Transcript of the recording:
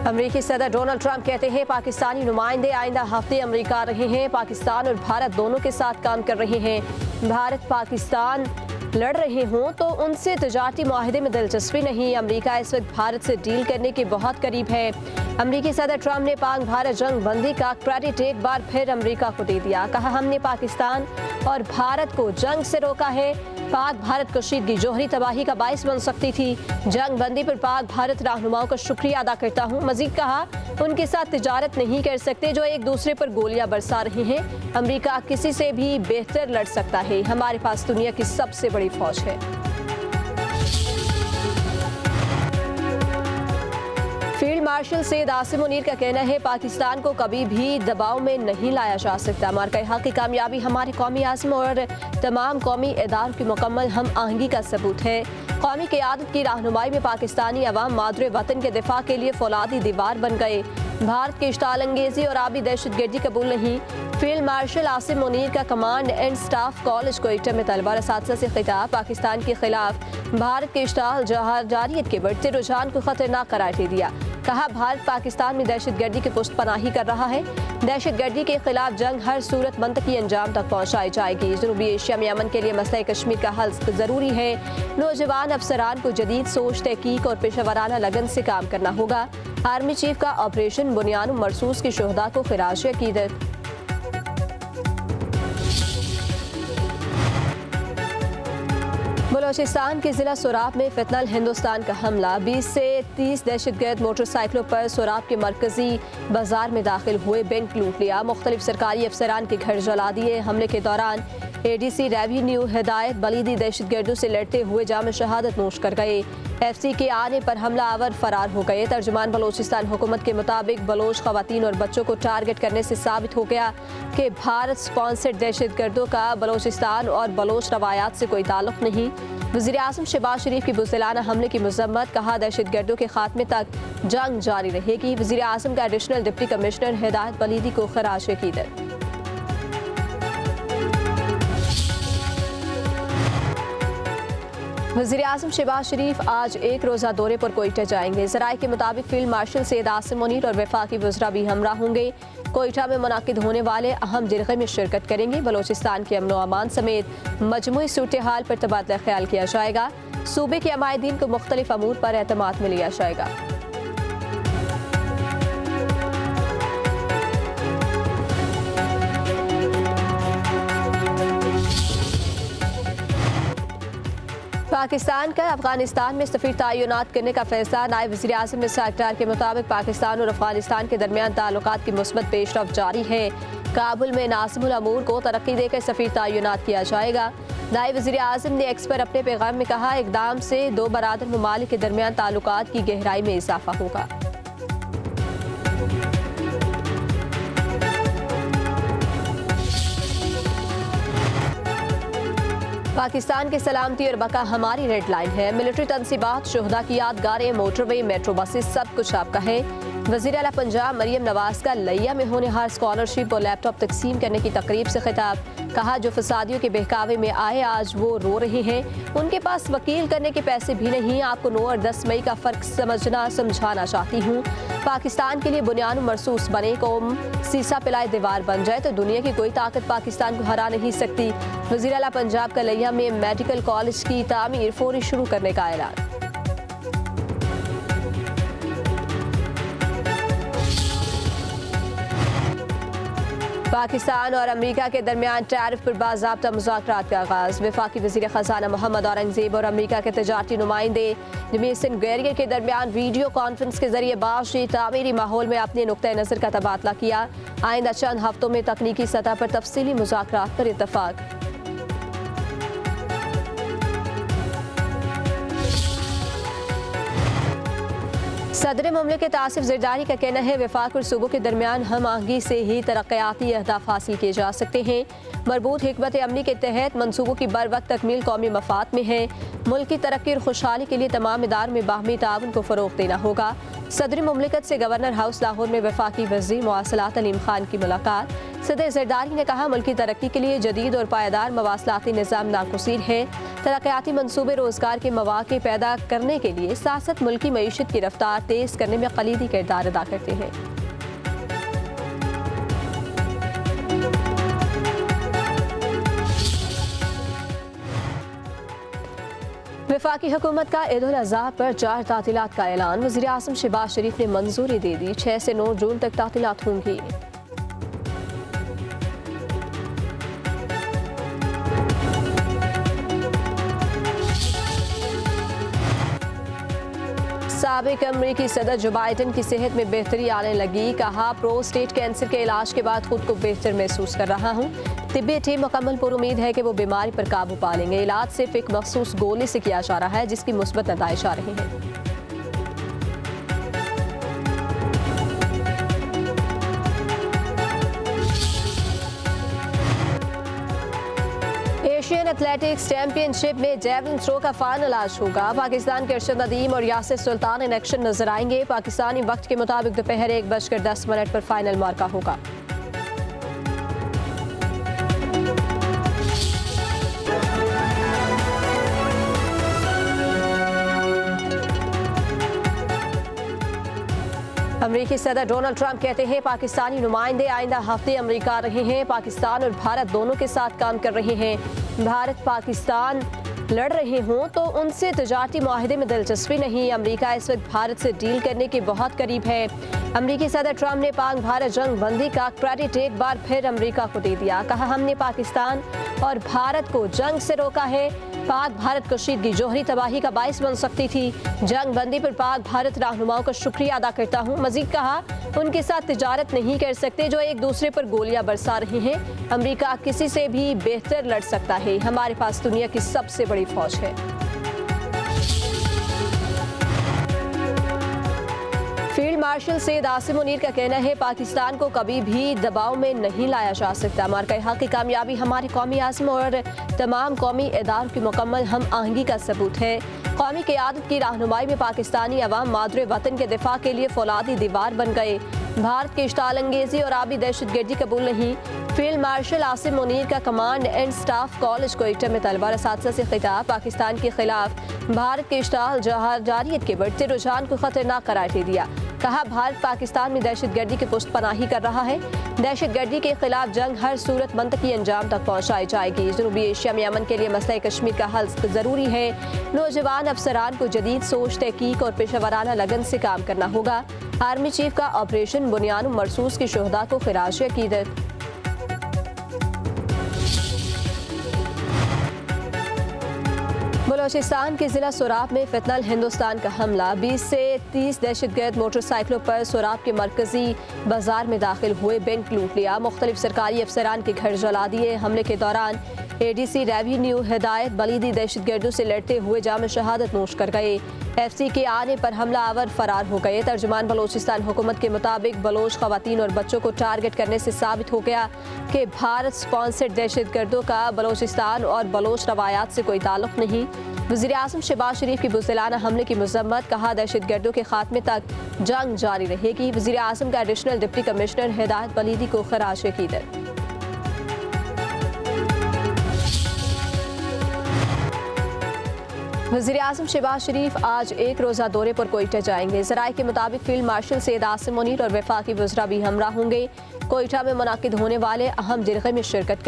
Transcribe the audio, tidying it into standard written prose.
अमरीकी सदर Donald Trump कहते हैं पाकिस्तानी नुमाइंदे आइंदा हफ्ते अमरीका रहे हैं। पाकिस्तान और भारत दोनों के साथ काम कर रहे हैं। भारत पाकिस्तान लड़ रहे हों तो उनसे तजारती मुआहदे में दिलचस्पी नहीं। अमरीका इस वक्त भारत से डील करने के बहुत करीब है। अमरीकी सदर ट्रंप ने पाक भारत जंग बंदी का क्रेडिट एक बार फिर अमरीका को दे दिया। कहा, हमने पाकिस्तान और भारत को जंग से रोका है। पाक भारत कशीदगी जोहरी तबाही का बाइस बन सकती थी। जंग बंदी पर पाक भारत रहनुमाओं का शुक्रिया अदा करता हूँ। मजीद कहा, उनके साथ तिजारत नहीं कर सकते जो एक दूसरे पर गोलियां बरसा रहे हैं। अमरीका किसी से भी बेहतर लड़ सकता है। हमारे पास दुनिया की सबसे बड़ी फौज है। फील्ड मार्शल सैयद आसिम मुनीर का कहना है पाकिस्तान को कभी भी दबाव में नहीं लाया जा सकता। मार्का हक की कामयाबी हमारे कौमी आज़म और तमाम कौमी इदारों की मुकम्मल हम आहंगी का सबूत है। कौमी क़यादत की रहनुमाई में पाकिस्तानी अवाम मादरे वतन के दिफा के लिए फौलादी दीवार बन गए। भारत की इश्ताल अंगेजी और आबी दहशतगर्दी कबूल नहीं। फील्ड मार्शल आसिम मुनीर का command and staff college Quetta में तलबा असातिज़ा से खिताब। पाकिस्तान के खिलाफ भारत की इश्ताल जारियत के बढ़ते रुझान को खतरनाक करार दे दिया। कहा, भारत पाकिस्तान में दहशतगर्दी की पुष्ट पनाही कर रहा है। दहशतगर्दी के खिलाफ जंग हर सूरत मंतकी अंजाम तक पहुँचाई जाएगी। जनूबी एशिया में अमन के लिए मसला कश्मीर का हल ज़रूरी है। नौजवान अफसरान को जदीद सोच, तहकीक और पेशेवराना लगन से काम करना होगा। आर्मी चीफ का ऑपरेशन बुनियान मरसूस की शोहदा को खिराज अकीदत। बलोचिस्तान के जिला सोराब में फितनल हिंदुस्तान का हमला। 20 से 30 दहशतगर्द मोटरसाइकिलों पर सोराब के मरकजी बाजार में दाखिल हुए, बैंक लूट लिया, मुख्तलिफ सरकारी अफसरान के घर जला दिए। हमले के दौरान ADC रेवेन्यू हिदायत बलीदी दहशतगर्दों से लड़ते हुए जाम शहादत नोश कर गए। FC के आने पर हमला आवर फरार हो गए। तर्जुमान बलोचिस्तान हुकूमत के मुताबिक बलोच खवातीन और बच्चों को टारगेट करने से साबित हो गया कि भारत स्पॉन्सर्ड दहशतगर्दों का बलोचिस्तान और बलोच रवायात से कोई ताल्लुक नहीं। वज़ीर आज़म शहबाज शरीफ की बुज़दिलाना हमले की मज़म्मत। कहा, दहशतगर्दों के खात्मे तक जंग जारी रहेगी। वज़ीर आज़म का एडिशनल डिप्टी कमिश्नर हिदायत बलीदी को खराज अकीदत। वज़ीर आज़म शहबाज शरीफ आज एक रोज़ा दौरे पर कोयटा जाएंगे। ज़राए के मुताबिक फील्ड मार्शल सैयद आसिम मुनीर और वफाकी वज़रा भी हमरा होंगे। कोयटा में मुनाकिद होने वाले अहम जलसे में शिरकत करेंगे। बलोचिस्तान के अमन व अमान समेत मजमूई सूरत हाल पर तबादला ख्याल किया जाएगा। सूबे के अमायदीन को मुख्तलिफ अमूर पर एतमाद में लिया जाएगा। पाकिस्तान का अफगानिस्तान में सफीर तैनात करने का फैसला। नायब वज़ीर आज़म इसहाक डार के मुताबिक पाकिस्तान और अफगानिस्तान के दरमियान ताल्लुकात की मुस्बत पेशरफ जारी है। काबुल में नासिमुल अमूर को तरक्की देकर सफीर तैनात किया जाएगा। नायब वज़ीर आज़म ने एक्स पर अपने पैगाम में कहा, इक़दाम से दो बरादर ममालिक के दरमियान ताल्लुकात की गहराई में इजाफा होगा। पाकिस्तान की सलामती और बका हमारी रेड लाइन है। मिलिट्री तनसीबात, शोहदा की यादगारें, मोटरवे, मेट्रो बसेस, सब कुछ आपका है। वज़ीर आला पंजाब मरियम नवाज का लिया में होने हार स्कॉलरशिप और लैपटॉप तकसीम करने की तकरीब से खिताब। कहा, जो फसादियों के बहकावे में आए आज वो रो रहे हैं। उनके पास वकील करने के पैसे भी नहीं। आपको 9 और 10 मई का फ़र्क समझाना चाहती हूँ। पाकिस्तान के लिए बुनियान मरसूस बने, कौम सीसा पिलाए दीवार बन जाए तो दुनिया की कोई ताकत पाकिस्तान को हरा नहीं सकती। वज़ीर आला पंजाब का लिया में मेडिकल कॉलेज की तामीर फौरी शुरू करने का ऐलान। पाकिस्तान और अमेरिका के दरमियान टैरिफ पर बाज़ाब्ता मुज़ाकरात का आगाज़। वफाकी वज़ीर ख़ज़ाना मोहम्मद औरंगज़ेब और अमेरिका के तजारती नुमाइंदे जमीसन गैरियर के दरमियान वीडियो कॉन्फ्रेंस के जरिए बातचीत, तामीरी माहौल में अपने नुक्ता नज़र का तबादला किया। आइंदा चंद हफ्तों में तकनीकी सतह पर तफसीली मुज़ाकरात पर इत्तफ़ाक़। सदर मुमलिकत आसिफ ज़रदारी का कहना है, वफाक और सूबों के दरमियान हम आहंगी से ही तरक्याती अहदाफ हासिल किए जा सकते हैं। मरबूत हिकमत अमली के तहत मनसूबों की बर वक्त तकमील कौमी मफाद में है। मुल्क की तरक्की और खुशहाली के लिए तमाम इदारों में बाहमी ताउन को फ़रोग़ देना होगा। सदर मुमलिकत से गवर्नर हाउस लाहौर में वफाकी वज़ीर मवासलात अलीम खान की मुलाकात। सदर जरदारी ने कहा, मुल्क की तरक्की के लिए जदीद और पायदार मवासलाती निज़ाम नागुज़ीर है। तरक्याती मनसूबे रोज़गार के मौक़े पैदा करने के लिए साथ साथ मुल्क की मईशत की रफ्तार तेज़ करने में कलीदी किरदार अदा करते हैं। वफाकी हुकूमत का ईद उल अज़हा पर 4 तातीलात का ऐलान। वज़ीर आज़म शहबाज शरीफ ने मंजूरी दे दी। 6 से 9 जून तक तातीलात होंगी। साबिक अमरीकी सदर जो बाइडन की सेहत में बेहतरी आने लगी। कहा, प्रोस्टेट कैंसर के इलाज के बाद खुद को बेहतर महसूस कर रहा हूँ। तिब्बी टीम मुकम्मल पुरुमीद है कि वो बीमारी पर काबू पा लेंगे। इलाज सिर्फ एक मखसूस गोली से किया जा रहा है जिसकी मुस्बत नताइज आ रहे हैं। एशियन एथलेटिक्स चैंपियनशिप में जेवलिन थ्रो का फाइनल आज होगा। पाकिस्तान के अरशद नदीम और यासिर सुल्तान इन एक्शन नजर आएंगे। पाकिस्तानी वक्त के मुताबिक दोपहर 1:10 पर फाइनल मार्का होगा। अमरीकी सदर डोनाल्ड ट्रंप कहते हैं, पाकिस्तानी नुमाइंदे आइंदा हफ्ते अमरीका आ रहे हैं। पाकिस्तान और भारत दोनों के साथ काम कर रहे हैं। भारत पाकिस्तान लड़ रहे हों तो उनसे तजारती मुआहदे में दिलचस्पी नहीं। अमरीका इस वक्त भारत से डील करने के बहुत करीब है। अमरीकी सदर ट्रंप ने पाक भारत जंग बंदी का क्रेडिट एक बार फिर अमरीका को दे दिया। कहा, हमने पाकिस्तान और भारत को जंग से रोका है। पाक भारत कशीदगी जोहरी तबाही का बाइस बन सकती थी। जंग बंदी पर पाक भारत रहनुमाओं का शुक्रिया अदा करता हूँ। मजीद कहा, उनके साथ तिजारत नहीं कर सकते जो एक दूसरे पर गोलियां बरसा रहे हैं। अमरीका किसी से भी बेहतर लड़ सकता है। हमारे पास दुनिया की सबसे बड़ी फौज है। फील्ड मार्शल सैयद आसिम मुनीर का कहना है, पाकिस्तान को कभी भी दबाव में नहीं लाया जा सकता। मार्का हक की कामयाबी हमारे कौमी आज़म और तमाम कौमी इदारों की मुकम्मल हम आहंगी का सबूत है। कौमी क़यादत की रहनुमाई में पाकिस्तानी अवाम मादरे वतन के दिफा के लिए फौलादी दीवार बन गए। भारत की इश्ताल अंगेजी और आबी दहशतगर्दी कबूल नहीं। फील्ड मार्शल आसिम मुनीर का command and staff college Quetta में तलबा असातिज़ा से खिताब। पाकिस्तान के खिलाफ भारत के इश्ताल जारियत के बढ़ते रुझान को खतरनाक करार दे दिया। कहा, भारत पाकिस्तान में दहशतगर्दी की पुष्ट पनाही कर रहा है। दहशतगर्दी के खिलाफ जंग हर सूरत मंतकी अंजाम तक पहुँचाई जाएगी। जनूबी एशिया में अमन के लिए मसला कश्मीर का हल ज़रूरी है। नौजवान अफसरान को जदीद सोच, तहकीक और पेशेवराना लगन से काम करना होगा। आर्मी चीफ का ऑपरेशन बुनियान मरसूस के शोहदा को खिराज अकीदत। बलोचिस्तान के जिला सोराब में फितनल हिंदुस्तान का हमला। 20 से 30 दहशतगर्द मोटरसाइकिलों पर सोराब के मरकजी बाजार में दाखिल हुए, बैंक लूट लिया। मुख्तलिफ सरकारी अफसरान के घर जला दिए। हमले के दौरान ADC रेवेन्यू हिदायत बलीदी दहशतगर्दों से लड़ते हुए जाम शहादत नोश कर गए। FC के आने पर हमलावर फरार हो गए। तर्जुमान बलोचिस्तान हुकूमत के मुताबिक बलोच खवातीन और बच्चों को टारगेट करने से साबित हो गया कि भारत स्पॉन्सर्ड दहशतगर्दों का बलोचिस्तान और बलोच रवायात से कोई ताल्लुक नहीं। वज़ीर आज़म शहबाज शरीफ की बुज़दिलाना हमले की मज़म्मत। कहा, दहशतगर्दों के खात्मे तक जंग जारी रहेगी। वज़ीर आज़म का एडिशनल डिप्टी कमिश्नर हिदायत बलीदी को खराज अकीदत। वज़ीर आज़म शहबाज शरीफ आज एक रोज़ा दौरे पर कोयटा जाएंगे। ज़राए के मुताबिक फील्ड मार्शल सैयद आसिम मुनीर और वफाकी वज़रा भी हमरा होंगे। कोयटा में मुनाकिद होने वाले अहम जलसे में शिरकत करेंगे।